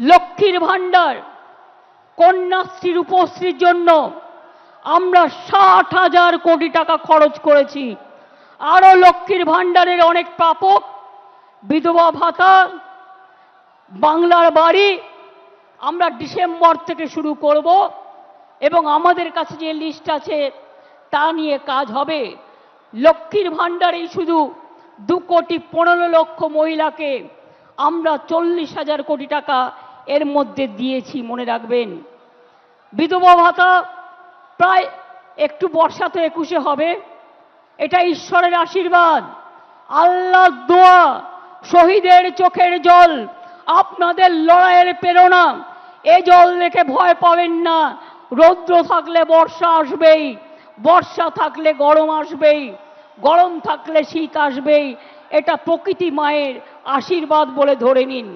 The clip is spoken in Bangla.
লক্ষ্মীর ভাণ্ডার, কন্যাশ্রী, রূপশ্রীর জন্য আমরা 60,000 কোটি টাকা খরচ করেছি। আরো লক্ষ্মীর ভাণ্ডারের অনেক প্রাপক, বিধবা ভাতা, বাংলার বাড়ি আমরা ডিসেম্বর থেকে শুরু করব এবং আমাদের কাছে যে লিস্ট আছে তা নিয়ে কাজ হবে। লক্ষ্মীর ভাণ্ডারেই শুধু 2,15,00,000 মহিলাকে আমরা 40,000 কোটি টাকা এর মধ্যে দিয়েছি, মনে রাখবেন। বিধবা ভাতা প্রায় একটু বর্ষা তো 21-এ হবে, এটা ঈশ্বরের আশীর্বাদ, আল্লাহর দোয়া, শহীদের চোখের জল, আপনাদের লড়াইয়ের প্রেরণা। এ জল দেখে ভয় পাবেন না। রৌদ্র থাকলে বর্ষা আসবেই, বর্ষা থাকলে গরম আসবেই, গরম থাকলে শীত আসবেই। এটা প্রকৃতি মায়ের আশীর্বাদ বলে ধরে নিন।